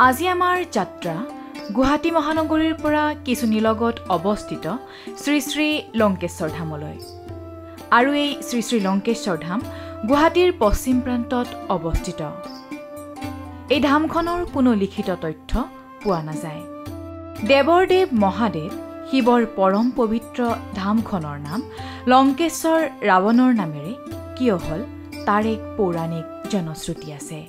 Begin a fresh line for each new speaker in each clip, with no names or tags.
আজি আমাৰ যাত্ৰা গুৱাহাটী মহানগৰীৰ পৰা কিছু নিলগত অৱস্থিত শ্ৰী শ্ৰী লংকেশ্বৰ ধামলৈ। আৰু এই শ্ৰী শ্ৰী লংকেশ্বৰ ধাম গুৱাহাটীৰ পশ্চিম প্ৰান্তত অৱস্থিত। এই ধামখনৰ কোনো লিখিত তথ্য পোৱা নাযায়। দেৱৰ দেৱ মহাদেৱ শিৱৰ পৰম পবিত্ৰ ধামখনৰ নাম লংকেশ্বৰ ৰাৱণৰ নামেৰে কিয় হ'ল তাৰ এক পৌৰাণিক জনশ্ৰুতি আছে।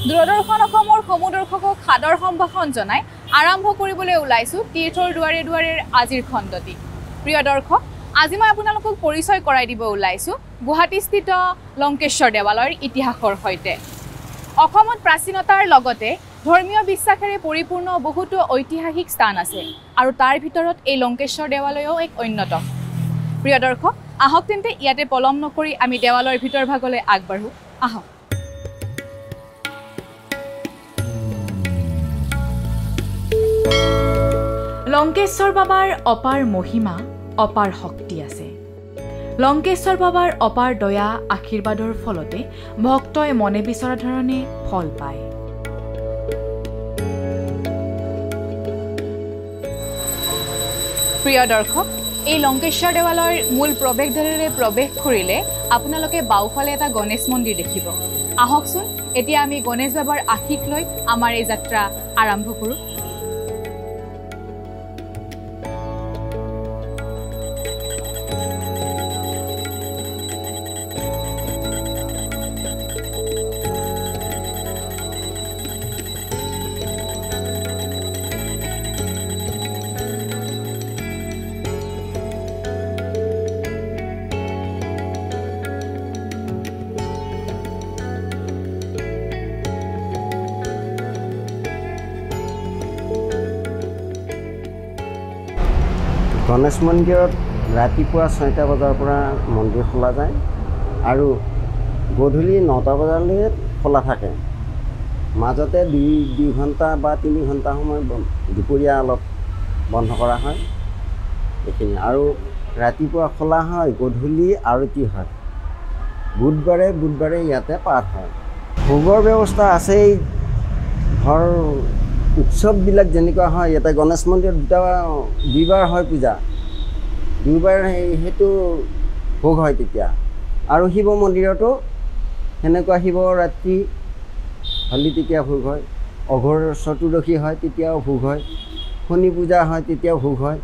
দূৰদৰ্শন অসমৰ সমুদৰ্শকক সাদৰ সম্ভাষণ জনাই আৰম্ভ কৰিবলৈ ওলাইছোঁ তীৰ্থৰ দুৱাৰে দুৱাৰেৰ আজিৰ খণ্ডটি। প্ৰিয় দৰ্শক, আজি মই আপোনালোকক পৰিচয় কৰাই দিব ওলাইছোঁ গুৱাহাটীস্থিত লংকেশ্বৰ দেৱালয়ৰ ইতিহাসৰ সৈতে। অসমত প্ৰাচীনতাৰ লগতে ধৰ্মীয় বিশ্বাসেৰে পৰিপূৰ্ণ বহুতো ঐতিহাসিক স্থান আছে আৰু তাৰ ভিতৰত এই লংকেশ্বৰ দেৱালয়ও এক অন্যতম। প্ৰিয় দৰ্শক, আহক তেন্তে ইয়াতে পলম নকৰি আমি দেৱালয়ৰ ভিতৰ ভাগলৈ আগবাঢ়োঁ। আহক।
লংকেশ্বৰ বাবাৰ অপাৰ মহিমা, অপাৰ শক্তি আছে। লংকেশ্বৰ বাবাৰ অপাৰ দয়া আশীৰ্বাদৰ ফলতে ভক্তই মনে বিচৰা ধৰণে ফল পায়।
প্ৰিয় দৰ্শক, এই লংকেশ্বৰ দেৱালয়ৰ মূল প্ৰৱেশদ্বাৰেৰে প্ৰৱেশ কৰিলে আপোনালোকে বাওঁফালে এটা গণেশ মন্দিৰ দেখিব। আহকচোন এতিয়া আমি গণেশ বাবাৰ আশীষ লৈ আমাৰ এই যাত্ৰা আৰম্ভ কৰোঁ।
গণেশ মন্দিৰত ৰাতিপুৱা 6টা বজাৰ পৰা মন্দিৰ খোলা যায় আৰু গধূলি 9টা বজালৈ খোলা থাকে। মাজতে দুই ঘণ্টা বা 3 ঘণ্টা সময় দুপৰীয়া অলপ বন্ধ কৰা হয় এইখিনি। আৰু ৰাতিপুৱা খোলা হয়, গধূলি আৰতি হয়। বুধবাৰে ইয়াতে পাঠ হয়। ভোগৰ ব্যৱস্থা আছেই। ধৰ উৎসৱবিলাক যেনেকুৱা হয়, ইয়াতে গণেশ মন্দিৰত দুইবাৰ হয় পূজা। দুইবাৰ সেইটো ভোগ হয় তেতিয়া। আৰু শিৱ মন্দিৰতো সেনেকুৱা শিৱৰাত্ৰি হ'লে তেতিয়া ভোগ হয়। অঘোৰ চতুৰ্দশী হয় তেতিয়াও ভোগ হয়। শনি পূজা হয় তেতিয়াও ভোগ হয়।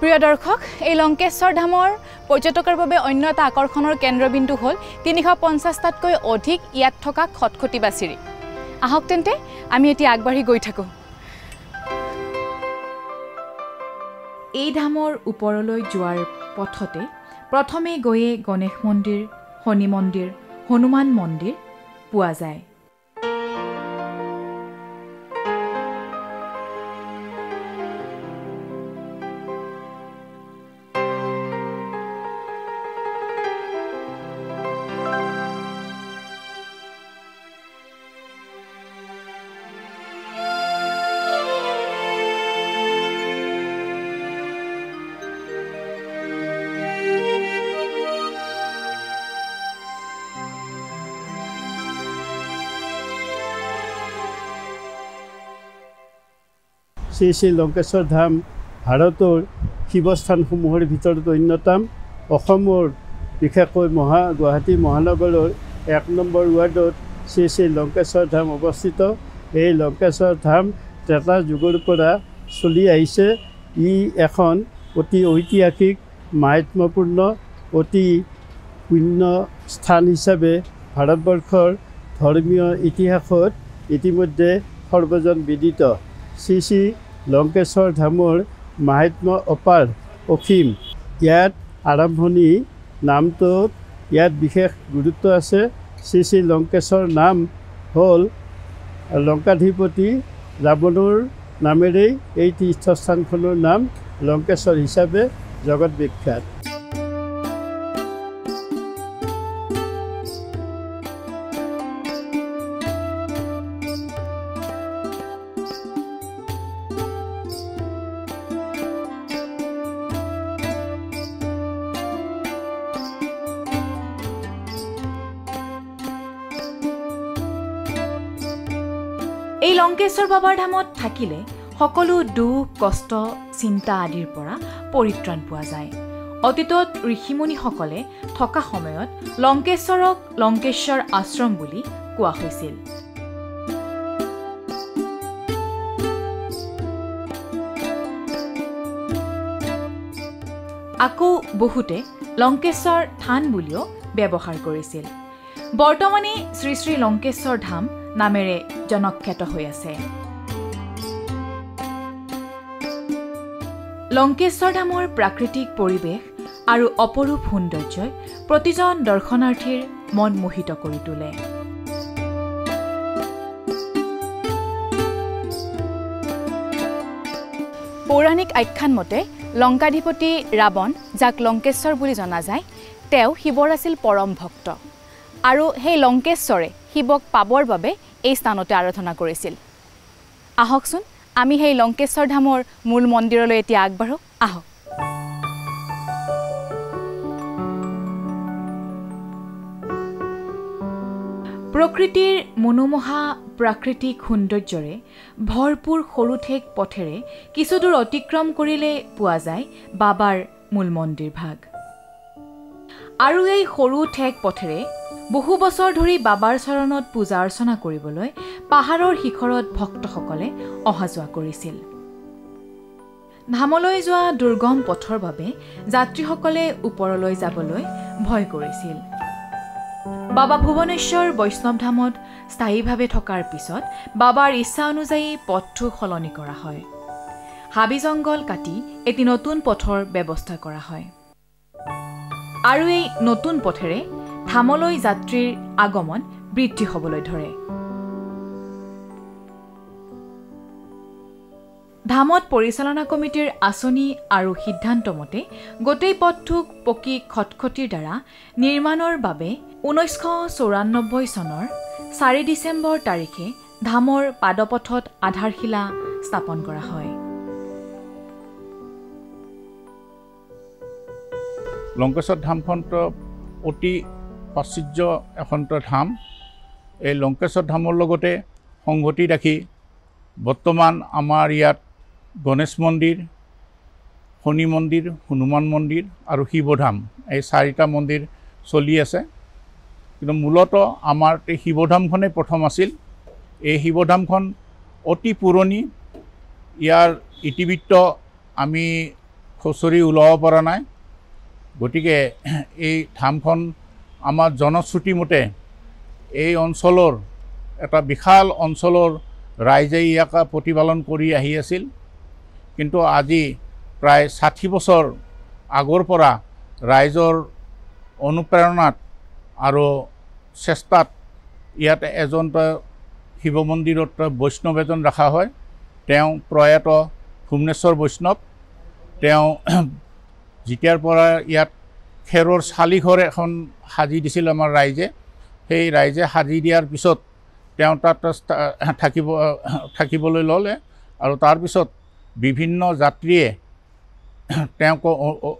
প্ৰিয় দৰ্শক, এই লংকেশ্বৰ ধামৰ পৰ্যটকৰ বাবে অন্য এটা আকৰ্ষণৰ কেন্দ্ৰবিন্দু হ'ল 350টাতকৈ অধিক ইয়াত থকা খটখটি বা চিৰি। আহক তেন্তে আমি এতিয়া আগবাঢ়ি গৈ থাকোঁ।
এই ধামৰ ওপৰলৈ যোৱাৰ পথতে প্ৰথমে গৈয়ে গণেশ মন্দিৰ, শনি মন্দিৰ, হনুমান মন্দিৰ পোৱা যায়।
শ্ৰী শ্ৰী লংকেশ্বৰ ধাম ভাৰতৰ শিৱস্থানসমূহৰ ভিতৰত অন্যতম। অসমৰ বিশেষকৈ গুৱাহাটী মহানগৰৰ 1 নম্বৰ ৱাৰ্ডত শ্ৰী শ্ৰী লংকেশ্বৰ ধাম অৱস্থিত। এই লংকেশ্বৰ ধাম ত্ৰেতা যুগৰ পৰা চলি আহিছে। ই এখন অতি ঐতিহাসিক মাহাত্ম্যপূৰ্ণ অতি পুণ্য স্থান হিচাপে ভাৰতবৰ্ষৰ ধৰ্মীয় ইতিহাসত ইতিমধ্যে সৰ্বজন বিদিত। শ্ৰী শ্ৰী লংকেশ্বৰ ধামৰ মাহাত্ম্য অপাৰ অসীম। ইয়াত আৰম্ভণি নামটোত ইয়াত বিশেষ গুৰুত্ব আছে। শ্ৰী শ্ৰী লংকেশ্বৰ নাম হ'ল লংকাধিপতি ৰাৱণৰ নামেৰেই এই তীৰ্থস্থানখনৰ নাম লংকেশ্বৰ হিচাপে জগত বিখ্যাত।
এই লংকেশ্বৰ বাবাৰ ধামত থাকিলে সকলো দুখ কষ্ট চিন্তা আদিৰ পৰা পৰিত্ৰাণ পোৱা যায়। অতীতত ঋষিমুনিসকলে থকা সময়ত লংকেশ্বৰক লংকেশ্বৰ আশ্ৰম বুলি কোৱা হৈছিল। আকৌ বহুতে লংকেশ্বৰ থান বুলিও ব্যৱহাৰ কৰিছিল। বৰ্তমানে শ্ৰী শ্ৰী লংকেশ্বৰ ধাম নামেৰে জনখ্যাত হৈ আছে। লংকেশ্বৰ ধামৰ প্ৰাকৃতিক পৰিৱেশ আৰু অপৰূপ সৌন্দৰ্যই প্ৰতিজন দৰ্শনাৰ্থীৰ মন মোহিত কৰি তোলে।
পৌৰাণিক আখ্যান মতে লংকাধিপতি ৰাৱণ, যাক লংকেশ্বৰ বুলি জনা যায়, তেওঁ শিৱৰ আছিল পৰম ভক্ত আৰু সেই লংকেশ্বৰে শিৱক পাবৰ বাবে এই স্থানতে আৰাধনা কৰিছিল। আহকচোন আমি সেই লংকেশ্বৰ ধামৰ মূল মন্দিৰলৈ এতিয়া আগবাঢ়ো। আহক।
প্ৰকৃতিৰ মনোমোহা প্ৰাকৃতিক সৌন্দৰ্যৰে ভৰপূৰ সৰু ঠেক পথেৰে কিছুদূৰ অতিক্ৰম কৰিলে পোৱা যায় বাবাৰ মূল মন্দিৰ ভাগ। আৰু এই সৰু ঠেক পথেৰে বহু বছৰ ধৰি বাবাৰ চৰণত পূজা অৰ্চনা কৰিবলৈ পাহাৰৰ শিখৰত ভক্তসকলে অহা যোৱা কৰিছিল। ধামলৈ যোৱা দুৰ্গম পথৰ বাবে যাত্ৰীসকলে ওপৰলৈ যাবলৈ ভয় কৰিছিল। বাবা ভুৱনেশ্বৰ বৈষ্ণৱ ধামত স্থায়ীভাৱে থকাৰ পিছত বাবাৰ ইচ্ছা অনুযায়ী পথটো সলনি কৰা হয়। হাবি জংঘল কাটি এটি নতুন পথৰ ব্যৱস্থা কৰা হয় আৰু এই নতুন পথেৰে ধামলৈ যাত্ৰীৰ আগমন বৃদ্ধি হ'বলৈ ধৰে। ধামত পৰিচালনা কমিটিৰ আঁচনি আৰু সিদ্ধান্ত মতে গোটেই পথটোক পকী খটখটিৰ দ্বাৰা নিৰ্মাণৰ বাবে 1994 চনৰ 4 ডিচেম্বৰ তাৰিখে ধামৰ পাদপথত আধাৰশিলা স্থাপন কৰা হয়।
লংকেশ্বৰ ধামখনটো অতি প্ৰাচুৰ্য এখন ধাম। এই লংকেশ্বৰ ধামৰ লগতে সংগতি ৰাখি বৰ্তমান আমাৰ ইয়াত গণেশ মন্দিৰ, শনি মন্দিৰ, হনুমান মন্দিৰ আৰু শিৱধাম, এই 4টা মন্দিৰ চলি আছে। কিন্তু মূলতঃ আমাৰ এই শিৱধামখনেই প্ৰথম আছিল। এই শিৱধামখন অতি পুৰণি। ইয়াৰ ইতিবৃত্ত আমি খুচৰি ওলাব পৰা নাই। গতিকে এই ধামখন আমাৰ জনশ্ৰুতি মতে এই অঞ্চলৰ এটা বিশাল অঞ্চলৰ ৰাইজে ইয়াক প্ৰতিপালন কৰি আহি আছিল। কিন্তু আজি প্ৰায় 60 বছৰ আগৰ পৰা ৰাইজৰ অনুপ্ৰেৰণাত আৰু চেষ্টাত ইয়াত এজন শিৱ মন্দিৰত বৈষ্ণৱ এজন ৰখা হয়। তেওঁ প্ৰয়াত ভুৱনেশ্বৰ বৈষ্ণৱ। তেওঁ যেতিয়াৰ পৰা ইয়াত খেৰৰ চালিঘৰ এখন সাজি দিছিল আমাৰ ৰাইজে, সেই ৰাইজে সাজি দিয়াৰ পিছত তেওঁ তাত থাকিবলৈ ল'লে আৰু তাৰপিছত বিভিন্ন যাত্ৰীয়ে তেওঁক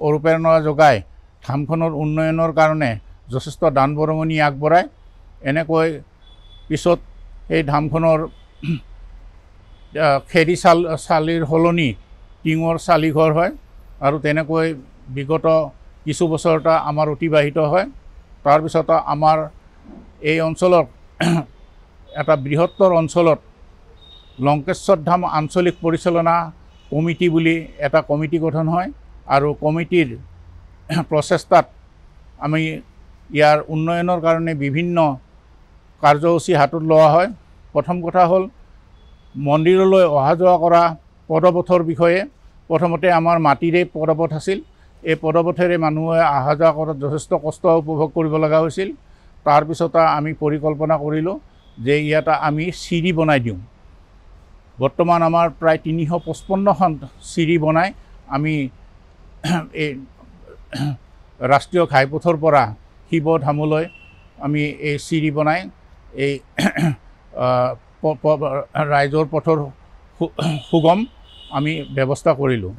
অনুপ্ৰেৰণা যোগাই ধামখনৰ উন্নয়নৰ কাৰণে যথেষ্ট দান বৰঙণি আগবঢ়ায়। এনেকৈ পিছত এই ধামখনৰ খেৰি চালিৰ সলনি টিঙৰ চালিঘৰ হয় আৰু তেনেকৈ বিগত কিছু বছৰটা আমাৰ অতিবাহিত হয়। তাৰপিছত আমাৰ এই অঞ্চলত এটা বৃহত্তৰ অঞ্চলত লংকেশ্বৰ ধাম আঞ্চলিক পৰিচালনা কমিটি বুলি এটা কমিটি গঠন হয় আৰু কমিটিৰ প্ৰচেষ্টাত আমি ইয়াৰ উন্নয়নৰ কাৰণে বিভিন্ন কাৰ্যসূচী হাতত লোৱা হয়। প্ৰথম কথা হ'ল মন্দিৰলৈ অহা যোৱা কৰা পদপথৰ বিষয়ে। প্ৰথমতে আমাৰ মাটিৰে পদপথ আছিল। এই পদপথেৰে মানুহে অহা যোৱা কৰাত যথেষ্ট কষ্ট উপভোগ কৰিব লগা হৈছিল। তাৰপিছত আমি পৰিকল্পনা কৰিলোঁ যে ইয়াত আমি চিৰি বনাই দিওঁ। বৰ্তমান আমাৰ প্ৰায় 355খন চিৰি বনাই আমি এই ৰাষ্ট্ৰীয় ঘাইপথৰ পৰা শিৱ ধামলৈ আমি এই চিৰি বনাই এই ৰাইজৰ পথৰ সুগম আমি ব্যৱস্থা কৰিলোঁ।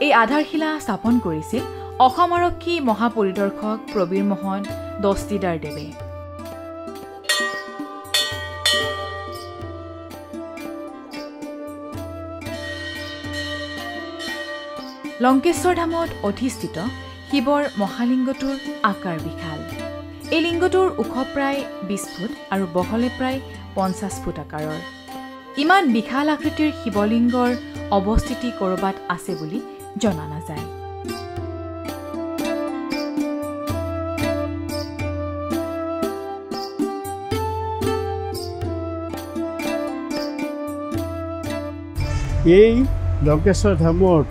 এই আধাৰশিলা স্থাপন কৰিছিল অসম আৰক্ষী মহাপৰিদৰ্শক প্ৰবীৰ মোহন দস্তিদাৰ দেৱে। লংকেশ্বৰ ধামত অধিষ্ঠিত শিৱৰ মহালিংগটোৰ আকাৰ বিশাল। এই লিংগটোৰ ওখ প্ৰায় 20 ফুট আৰু বহলে প্ৰায় 50 ফুট আকাৰৰ। ইমান বিশাল আকৃতিৰ শিৱলিংগৰ অৱস্থিতি ক'ৰবাত আছে বুলি জনা নাযায়।
এই লংকেশ্বৰ ধামত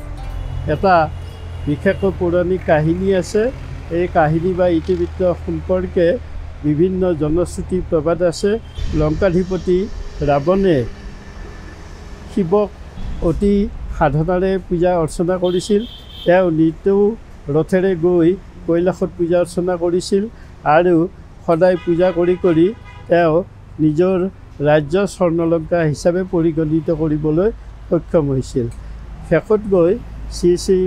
এটা বিশেষকৈ পৌৰাণিক কাহিনী আছে। এই কাহিনী বা ইতিবৃত্ত সম্পৰ্কে বিভিন্ন জনশ্ৰুতি প্ৰবাদ আছে। লংকাধিপতি ৰাৱণে শিৱক অতি সাধনাৰে পূজা অৰ্চনা কৰিছিল। তেওঁ নিতৌ ৰথেৰে গৈ কৈলাশত পূজা অৰ্চনা কৰিছিল আৰু সদায় পূজা কৰি কৰি তেওঁ নিজৰ ৰাজ্য স্বৰ্ণলংকা হিচাপে পৰিগণিত কৰিবলৈ সক্ষম হৈছিল। শেষত গৈ শ্ৰী শ্ৰী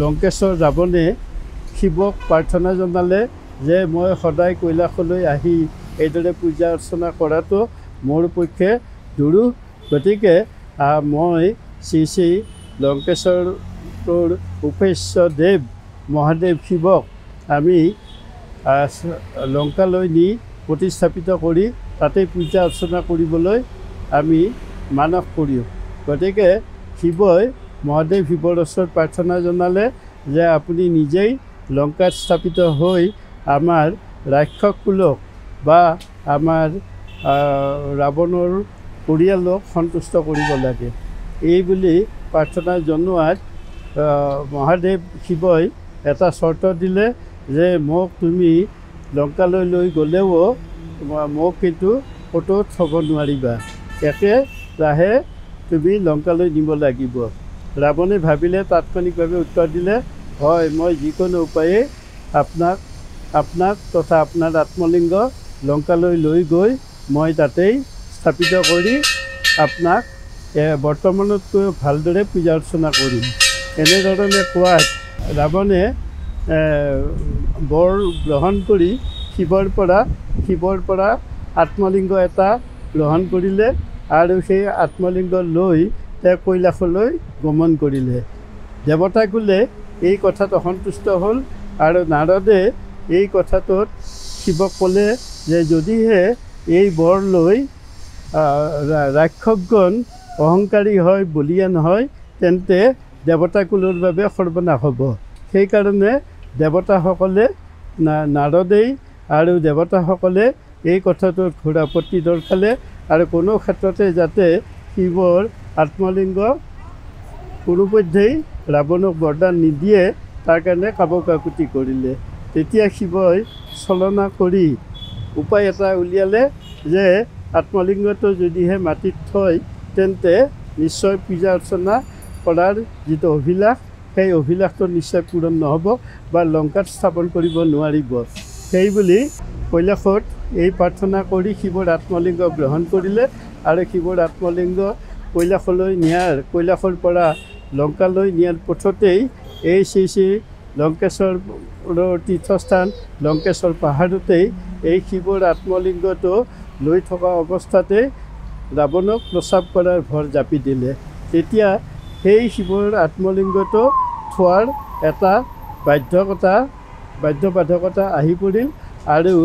লংকেশ্বৰ ৰাৱণে শিৱক প্ৰাৰ্থনা জনালে যে মই সদায় কৈলাশলৈ আহি এইদৰে পূজা অৰ্চনা কৰাটো মোৰ পক্ষে দুৰূহ। গতিকে মই শ্ৰী শ্ৰী লংকেশ্বৰৰ উপেশ্য দেৱ মহাদেৱ শিৱক আমি লংকালৈ নি প্ৰতিস্থাপিত কৰি তাতে পূজা অৰ্চনা কৰিবলৈ আমি মানস কৰিওঁ। গতিকে শিৱই মহাদেৱ শিৱৰ ওচৰত প্ৰাৰ্থনা জনালে যে আপুনি নিজেই লংকাত স্থাপিত হৈ আমাৰ ৰাক্ষস কুলক বা আমাৰ ৰাৱণৰ পৰিয়ালক সন্তুষ্ট কৰিব লাগে। এই বুলি প্ৰাৰ্থনা জনোৱাত মহাদেৱ শিৱই এটা চৰ্ত দিলে যে মোক তুমি লংকালৈ লৈ গ'লেও মোক কিন্তু ক'তো থ'ব নোৱাৰিবা, একেৰাহে তুমি লংকালৈ নিব লাগিব। ৰাৱণে ভাবিলে, তাৎক্ষণিকভাৱে উত্তৰ দিলে, হয় মই যিকোনো উপায়ে আপোনাক তথা আপোনাৰ আত্মলিংগ লংকালৈ লৈ গৈ মই তাতেই স্থাপিত কৰি আপোনাক বৰ্তমানতকৈ ভালদৰে পূজা অৰ্চনা কৰিম। এনেধৰণে কোৱাত ৰাৱণে বৰ গ্ৰহণ কৰি শিৱৰ পৰা আত্মলিংগ এটা গ্ৰহণ কৰিলে আৰু সেই আত্মলিংগ লৈ তেওঁ কৈলাশলৈ গমন কৰিলে। দেৱতাকুলে এই কথাত অসন্তুষ্ট হ'ল আৰু নাৰদে এই কথাটোত শিৱক ক'লে যে যদিহে এই বৰ লৈ ৰাক্ষসগণ অহংকাৰী হয়, বলীয়ান হয়, তেন্তে দেৱতাকুলৰ বাবে সৰ্বনাশ হ'ব। সেইকাৰণে দেৱতাসকলে নাৰদেই আৰু দেৱতাসকলে এই কথাটোত ঘোৰ আপত্তি দৰ্শালে আৰু কোনো ক্ষেত্ৰতে যাতে শিৱৰ আত্মলিংগ কোনোপধ্যেই ৰাৱণক বৰদান নিদিয়ে তাৰ কাৰণে কাকতি কৰিলে। তেতিয়া শিৱই ছলনা কৰি উপায় এটা উলিয়ালে যে আত্মলিংগটো যদিহে মাটিত থয় তেন্তে নিশ্চয় পূজা অৰ্চনা কৰাৰ যিটো অভিলাষ, সেই অভিলাষটো নিশ্চয় পূৰণ নহ'ব বা লংকাত স্থাপন কৰিব নোৱাৰিব। সেইবুলি কৈলাশত এই প্ৰাৰ্থনা কৰি শিৱৰ আত্মলিংগ গ্ৰহণ কৰিলে আৰু শিৱৰ আত্মলিংগ কৈলাশৰ পৰা লংকালৈ নিয়াৰ পথতেই এই শ্ৰী শ্ৰী লংকেশ্বৰৰ তীৰ্থস্থান লংকেশ্বৰ পাহাৰতেই এই শিৱৰ আত্মলিংগটো লৈ থকা অৱস্থাতে ৰাৱণক প্ৰস্ৰাৱ কৰাৰ ভৰ জাপি দিলে। তেতিয়া সেই শিৱৰ আত্মলিংগটো থোৱাৰ এটা বাধ্যবাধকতা আহি পৰিল আৰু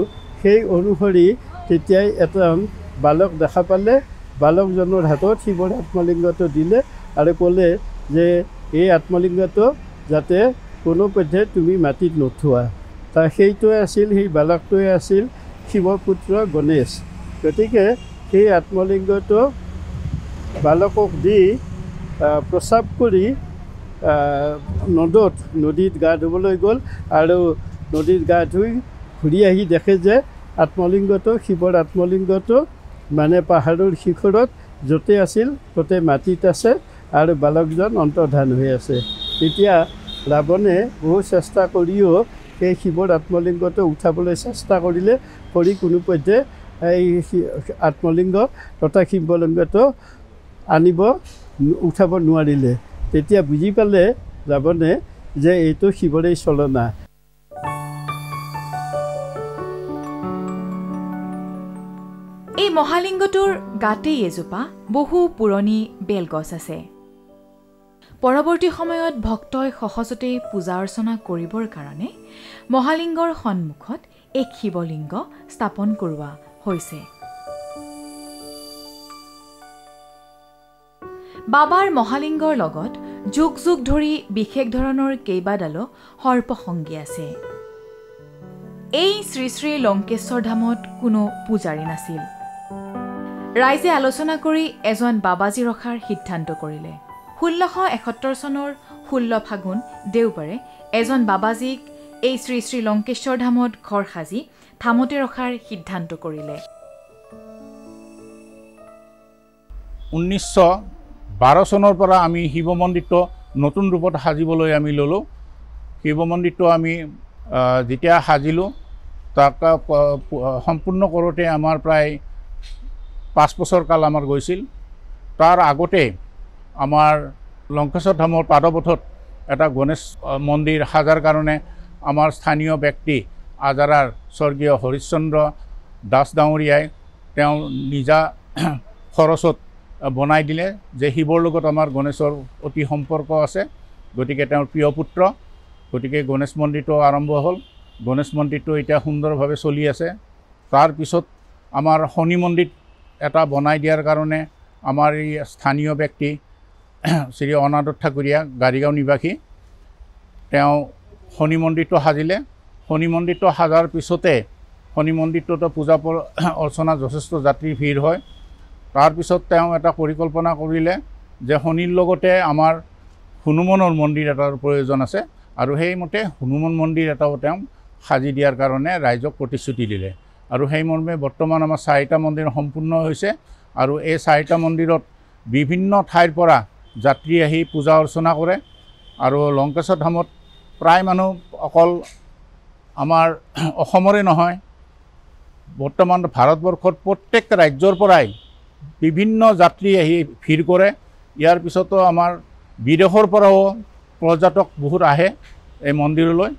সেই অনুসৰি তেতিয়াই এজন বালক দেখা পালে। বালকজনৰ হাতত শিৱৰ আত্মলিংগটো দিলে আৰু ক'লে যে এই আত্মলিংগটো যাতে কোনোপধ্যে তুমি মাটিত নথোৱা। সেইটোৱে আছিল, সেই বালকটোৱে আছিল শিৱপুত্ৰ গণেশ। গতিকে সেই আত্মলিংগটো বালকক দি প্ৰস্ৰাৱ কৰি নদীত গা ধুবলৈ গ'ল আৰু নদীত গা ধুই ঘূৰি আহি দেখে যে আত্মলিংগটো, শিৱৰ আত্মলিংগটো মানে পাহাৰৰ শিখৰত য'তে আছিল ত'তে মাটিত আছে আৰু বালকজন অন্তৰ্ধান হৈ আছে। তেতিয়া ৰাৱণে বহু চেষ্টা কৰিও সেই শিৱৰ আত্মলিংগটো উঠাবলৈ চেষ্টা কৰিলে, কৰি কোনোপধ্যে এই আত্মলিংগ তথা শিৱলিংগটো উঠাব নোৱাৰিলে। তেতিয়া বুজি পালে ৰাৱণে যে এইটো শিৱৰেই চলনা।
এই মহালিংগটোৰ গাতেই এজোপা বহু পুৰণি বেলগছ আছে। পৰৱৰ্তী সময়ত ভক্তই সহজতে পূজা অৰ্চনা কৰিবৰ কাৰণে মহালিংগৰ সন্মুখত এক শিৱলিংগ স্থাপন কৰোৱা হৈছে। বাবাৰ মহালিংগৰ লগত যুগ যুগ ধৰি বিশেষ ধৰণৰ কেইবাডালো সৰ্পসংগী আছে। এই শ্ৰী শ্ৰী লংকেশ্বৰ ধামত কোনো পূজাৰী নাছিল। ৰাইজে আলোচনা কৰি এজন বাবাজী ৰখাৰ সিদ্ধান্ত কৰিলে। 1671 চনৰ 16 ফাগুন দেওবাৰে এজন বাবাজীক এই শ্ৰী শ্ৰী লংকেশ্বৰ ধামত ঘৰ সাজি থামতে ৰখাৰ সিদ্ধান্ত কৰিলে।
1912 চনৰ পৰা আমি শিৱ মন্দিৰটো নতুন ৰূপত সাজিবলৈ আমি ল'লোঁ। শিৱ মন্দিৰটো আমি যেতিয়া সাজিলোঁ তাক সম্পূৰ্ণ কৰোঁতে আমাৰ প্ৰায় 5 বছৰ কাল আমাৰ গৈছিল। তাৰ আগতে আমাৰ লংকেশ্বৰ ধামৰ পাদপথত এটা গণেশ মন্দিৰ সাজাৰ কাৰণে আমাৰ স্থানীয় ব্যক্তি আজাৰাৰ স্বৰ্গীয় হৰিশ্চন্দ্ৰ দাস ডাঙৰীয়াই তেওঁ নিজা খৰচত বনাই দিলে যে শিৱৰ লগত আমাৰ গণেশৰ অতি সম্পৰ্ক আছে, গতিকে তেওঁৰ প্ৰিয় পুত্ৰ, গতিকে গণেশ মন্দিৰটো আৰম্ভ হ'ল। গণেশ মন্দিৰটো এতিয়া সুন্দৰভাৱে চলি আছে। তাৰপিছত আমাৰ শনি মন্দিৰ এটা বনাই দিয়াৰ কাৰণে আমাৰ এই স্থানীয় ব্যক্তি শ্ৰী অনাদৰ ঠাকুৰীয়া গাড়ীগাঁও নিবাসী তেওঁ শনি মন্দিৰটো সাজিলে। শনি মন্দিৰটো সাজাৰ পিছতে শনি মন্দিৰটোতো পূজা অৰ্চনা যথেষ্ট যাত্ৰীৰ ভিৰ হয়। তাৰপিছত তেওঁ এটা পৰিকল্পনা কৰিলে যে শনিৰ লগতে আমাৰ হনুমানৰ মন্দিৰ এটাৰ প্ৰয়োজন আছে আৰু সেইমতে হনুমান মন্দিৰ এটাও তেওঁ সাজি দিয়াৰ কাৰণে ৰাইজক প্ৰতিশ্ৰুতি দিলে। আৰু সেই মৰ্মে বৰ্তমান আমাৰ 4টা মন্দিৰ সম্পূৰ্ণ হৈছে আৰু এই 4টা মন্দিৰত বিভিন্ন ঠাইৰ পৰা যাত্ৰী আহি পূজা অৰ্চনা কৰে। আৰু লংকেশ্বৰ ধামত প্ৰায় মানুহ অকল আমাৰ অসমৰে নহয়, বৰ্তমান ভাৰতবৰ্ষৰ প্ৰত্যেক ৰাজ্যৰ পৰাই বিভিন্ন যাত্ৰী আহি ভিৰ কৰে। ইয়াৰ পিছতো আমাৰ বিদেশৰ পৰাও পৰ্যটক বহুত আহে এই মন্দিৰলৈ।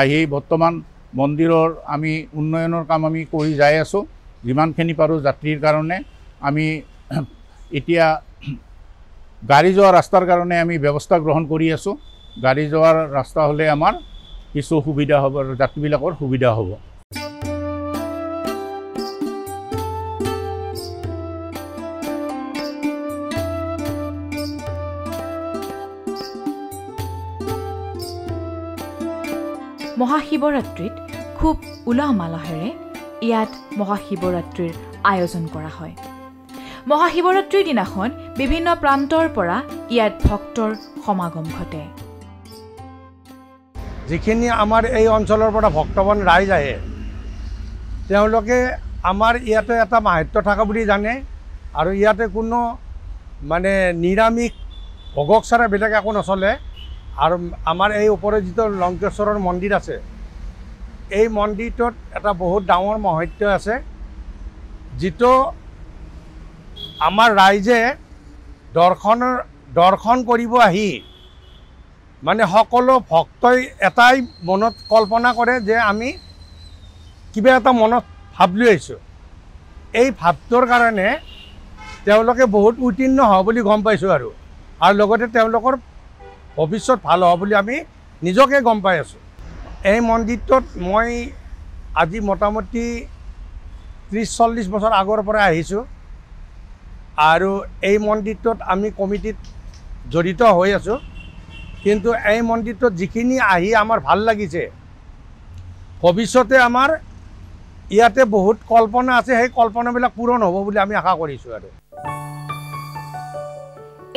আহি বৰ্তমান মন্দিৰৰ আমি উন্নয়নৰ কাম আমি কৰি যাই আছোঁ। যিমানখিনি পাৰোঁ যাত্ৰীৰ কাৰণে আমি এতিয়া গাড়ী যোৱা ৰাস্তাৰ কাৰণে আমি ব্যৱস্থা গ্ৰহণ কৰি আছোঁ। গাড়ী যোৱাৰ ৰাস্তা হ'লে আমাৰ কিছু সুবিধা হ'ব, যাত্ৰীবিলাকৰ সুবিধা হ'ব।
মহাশিৱৰাত্ৰিত খুব উলহ মালহেৰে ইয়াত মহাশিৱৰাত্ৰিৰ আয়োজন কৰা হয়। মহাশিৱৰাত্ৰিৰ দিনাখন বিভিন্ন প্ৰান্তৰ পৰা ইয়াত ভক্তৰ সমাগম ঘটে।
যিখিনি আমাৰ এই অঞ্চলৰ পৰা ভক্তবান ৰাইজ আহে তেওঁলোকে আমাৰ ইয়াতে এটা মাহাত্য থকা বুলি জানে আৰু ইয়াতে কোনো মানে নিৰামিষ ভোগক ছাড়া বেলেগ একো নচলে। আৰু আমাৰ এই ওপৰত যিটো লংকেশ্বৰৰ মন্দিৰ আছে এই মন্দিৰটোত এটা বহুত ডাঙৰ মহত্য আছে, যিটো আমাৰ ৰাইজে দৰ্শন কৰিব আহি মানে সকলো ভক্তই এটাই মনত কল্পনা কৰে যে আমি কিবা এটা মনত ভাব লৈ আহিছোঁ। এই ভাবটোৰ কাৰণে তেওঁলোকে বহুত উত্তীৰ্ণ হ'ব বুলি গম পাইছোঁ আৰু লগতে তেওঁলোকৰ ভৱিষ্যত ভাল হ'ব বুলি আমি নিজকে গম পাই আছোঁ। এই মন্দিৰটোত মই আজি মোটামুটি 30-40 বছৰ আগৰ পৰা আহিছোঁ আৰু এই মন্দিৰটোত আমি কমিটিত জড়িত হৈ আছোঁ। কিন্তু এই মন্দিৰটোত যিখিনি আহি আমাৰ ভাল লাগিছে, ভৱিষ্যতে আমাৰ ইয়াতে বহুত কল্পনা আছে, সেই কল্পনাবিলাক পূৰণ হ'ব বুলি আমি আশা কৰিছোঁ। আৰু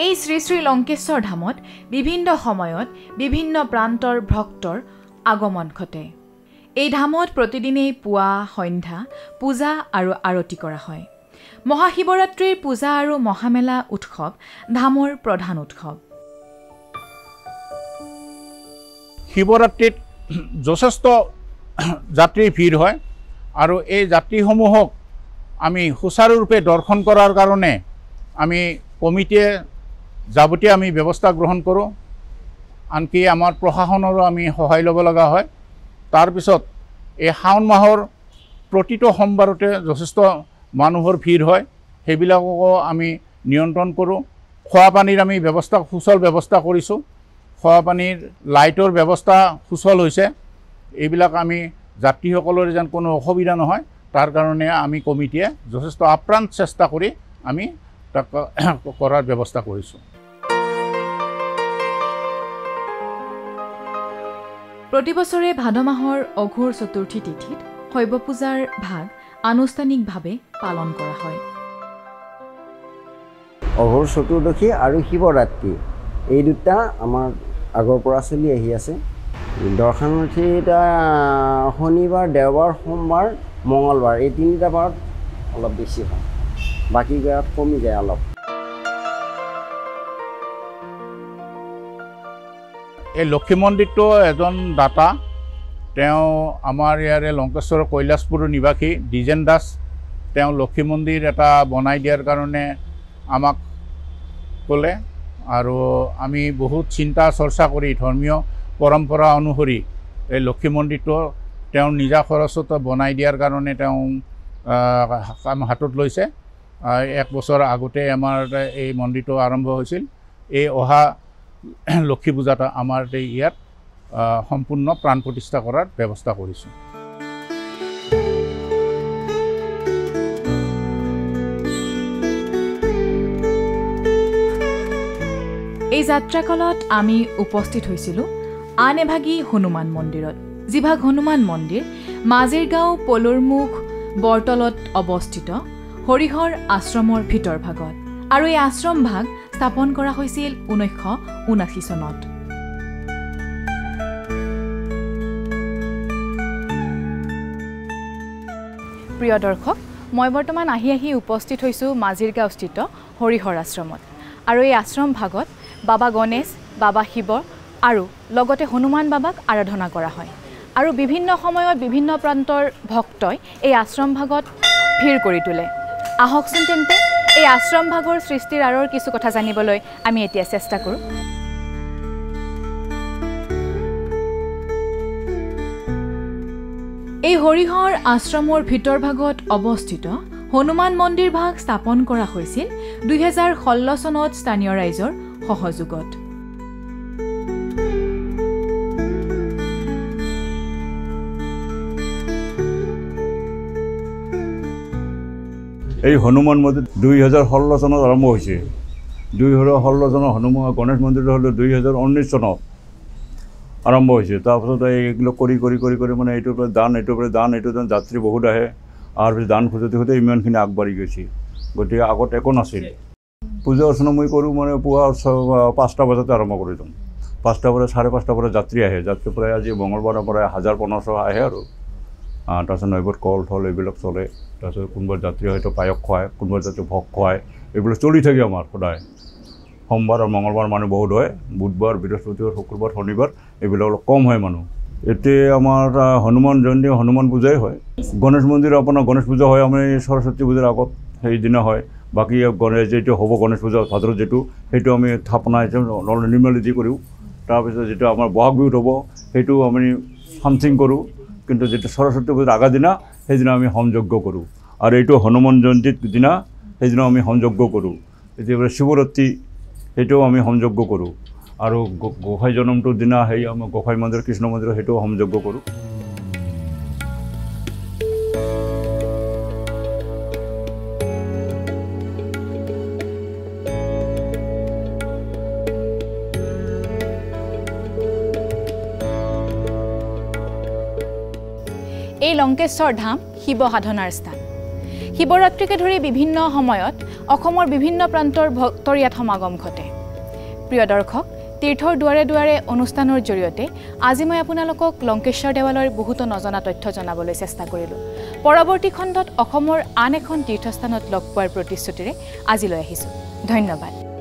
এই শ্ৰী শ্ৰী লংকেশ্বৰ ধামত বিভিন্ন সময়ত বিভিন্ন প্ৰান্তৰ ভক্তৰ আগমন ঘটে। এই ধামত প্ৰতিদিনেই পুৱা সন্ধ্যা পূজা আৰু আৰতি কৰা হয়। মহাশিৱৰাত্ৰিৰ পূজা আৰু মহামেলা উৎসৱ ধামৰ প্ৰধান উৎসৱ।
শিৱৰাত্ৰিত যথেষ্ট যাত্ৰীৰ ভিৰ হয় আৰু এই যাত্ৰীসমূহক আমি সুচাৰুৰূপে দৰ্শন কৰাৰ কাৰণে আমি কমিটিয়ে যাৱতীয় আমি ব্যৱস্থা গ্ৰহণ কৰোঁ। আনকি আমাৰ প্ৰশাসনৰো আমি সহায় ল'ব লগা হয়। তাৰপিছত এই শাওণ মাহৰ প্ৰতিটো সোমবাৰতে যথেষ্ট মানুহৰ ভিৰ হয়, সেইবিলাককো আমি নিয়ন্ত্ৰণ কৰোঁ। খোৱাপানীৰ আমি সুচল ব্যৱস্থা কৰিছোঁ। খোৱাপানীৰ লাইটৰ ব্যৱস্থা সুচল হৈছে। এইবিলাক আমি যাত্ৰীসকলৰ যেন কোনো অসুবিধা নহয় তাৰ কাৰণে আমি কমিটিয়ে যথেষ্ট আপ্ৰাণ চেষ্টা কৰি আমি তাক কৰাৰ ব্যৱস্থা কৰিছোঁ।
প্ৰতি বছৰে ভাদ মাহৰ অঘোৰ চতুৰ্থী তিথিত শৈৱ পূজাৰ ভাগ আনুষ্ঠানিকভাৱে পালন কৰা হয়।
অঘোৰ চতুৰ্দশী আৰু শিৱৰাত্ৰি এই দুটা আমাৰ আগৰ পৰা চলি আহি আছে। দৰ্শনাৰ্থী শনিবাৰ, দেওবাৰ, সোমবাৰ, মঙলবাৰ এই তিনিটা বাৰত অলপ বেছি হয়, বাকী বাৰত কমি যায় অলপ।
এই লক্ষী মন্দিৰটো এজন দাতা, তেওঁ আমাৰ ইয়াৰে লংকেশ্বৰৰ কৈলাশপুৰৰ নিবাসী দ্বিজেন দাস। তেওঁ লক্ষী মন্দিৰ এটা বনাই দিয়াৰ কাৰণে আমাক ক'লে আৰু আমি বহুত চিন্তা চৰ্চা কৰি ধৰ্মীয় পৰম্পৰা অনুসৰি এই লক্ষী মন্দিৰটো তেওঁ নিজা খৰচত বনাই দিয়াৰ কাৰণে তেওঁ কাম হাতত লৈছে। 1 বছৰ আগতে আমাৰ এই মন্দিৰটো আৰম্ভ হৈছিল। এই অহা লক্ষী পূজাত আমাৰ ইয়াত সম্পূৰ্ণ প্ৰাণ প্ৰতিষ্ঠা কৰাৰ ব্যৱস্থা কৰিছোঁ।
এই যাত্ৰাকালত আমি উপস্থিত হৈছিলোঁ আন এভাগী হনুমান মন্দিৰত, যিভাগ হনুমান মন্দিৰ মাজিৰগাঁও পলুৰমুখ বৰতলত অৱস্থিত হৰিহৰ আশ্ৰমৰ ভিতৰ ভাগত। আৰু এই আশ্ৰম ভাগ স্থাপন কৰা হৈছিল 1979 চনত।
প্ৰিয় দৰ্শক, মই বৰ্তমান আহি উপস্থিত হৈছোঁ মাজিৰগাঁওস্থিত হৰিহৰ আশ্ৰমত। আৰু এই আশ্ৰম ভাগত বাবা গণেশ, বাবা শিৱ আৰু লগতে হনুমান বাবাক আৰাধনা কৰা হয়। আৰু বিভিন্ন সময়ত বিভিন্ন প্ৰান্তৰ ভক্তই এই আশ্ৰম ভাগত ভিৰ কৰি তোলে। আহকচোন তেন্তে এই আশ্ৰম ভাগৰ সৃষ্টিৰ আঁৰৰ কিছু কথা জানিবলৈ আমি এতিয়া চেষ্টা কৰোঁ।
এই হৰিহৰ আশ্ৰমৰ ভিতৰ ভাগত অৱস্থিত হনুমান মন্দিৰ ভাগ স্থাপন কৰা হৈছিল 2016 চনত স্থানীয় ৰাইজৰ সহযোগত।
এই হনুমান মন্দিৰ 2016 চনত আৰম্ভ হৈছে। 2016 চনত হনুমান গণেশ মন্দিৰ হ'লে 2019 চনত আৰম্ভ হৈছে। তাৰপিছত এইগুলো কৰি মানে এইটোৰ পৰা দান, এইটো যাত্ৰী বহুত আহে আৰু দান খোজোতে ইমানখিনি আগবাঢ়ি গৈছে। গতিকে আগত একো নাছিল। পূজা অৰ্চনা মই কৰোঁ মানে পুৱা 5টা বজাতে আৰম্ভ কৰি দিওঁ। 5টা বজাত 5:30 বজাত যাত্ৰী আহে। যাত্ৰী প্ৰায় আজি মঙলবাৰৰ পৰা 1000-1500 আহে আৰু তাৰপিছত নৈবত কল থল এইবিলাক চলে। তাৰপিছত কোনোবা যাত্ৰী হয়তো পায়স খুৱায়, কোনোবা যাত্ৰী ভোগ খুৱায়, এইবিলাক চলি থাকে আমাৰ সদায়। সোমবাৰ আৰু মঙলবাৰ মানুহ বহুত হয়, বুধবাৰ, বৃহস্পতিবাৰ, শুক্ৰবাৰ, শনিবাৰ এইবিলাক অলপ কম হয় মানুহ। এতিয়া আমাৰ হনুমান জয়ন্তী, হনুমান পূজাই হয়। গণেশ মন্দিৰ আপোনাৰ গণেশ পূজা হয় আমি সৰস্বতী পূজাৰ আগত সেইদিনা হয়। বাকী গণেশ যিটো হ'ব গণেশ পূজা ভাদৰত যিটো সেইটো আমি স্থাপনা নিৰ্মালিতি কৰোঁ। তাৰপিছত যিটো আমাৰ বহাগ বিহুত হ'ব সেইটো আমি ফাংচিং কৰোঁ। কিন্তু যিটো সৰস্বতী পূজাৰ আগৰ দিনা সেইদিনা আমি হোম যজ্ঞ কৰোঁ। আৰু এইটো হনুমান জয়ন্তীৰ দিনা সেইদিনা আমি হোমযজ্ঞ কৰোঁ। এতিয়াৰ শিৱৰাত্ৰি সেইটোও আমি হোমযজ্ঞ কৰোঁ আৰু গোসাঁই জনমটোৰ দিনা সেই আমাৰ গোসাঁই মন্দিৰ কৃষ্ণ মন্দিৰ সেইটোও হোমযজ্ঞ কৰোঁ।
এই লংকেশ্বৰ ধাম শিৱ সাধনাৰ স্থান। শিৱৰাত্ৰিকে ধৰি বিভিন্ন সময়ত অসমৰ বিভিন্ন প্ৰান্তৰ ভক্তৰ ইয়াত সমাগম ঘটে। প্ৰিয় দৰ্শক, তীৰ্থৰ দুৱাৰে দুৱাৰে অনুষ্ঠানৰ জৰিয়তে আজি মই আপোনালোকক লংকেশ্বৰ দেৱালয়ৰ বহুতো নজনা তথ্য জনাবলৈ চেষ্টা কৰিলোঁ। পৰৱৰ্তী খণ্ডত অসমৰ আন এখন তীৰ্থস্থানত লগ পোৱাৰ প্ৰতিশ্ৰুতিৰে আজিলৈ আহিছোঁ। ধন্যবাদ।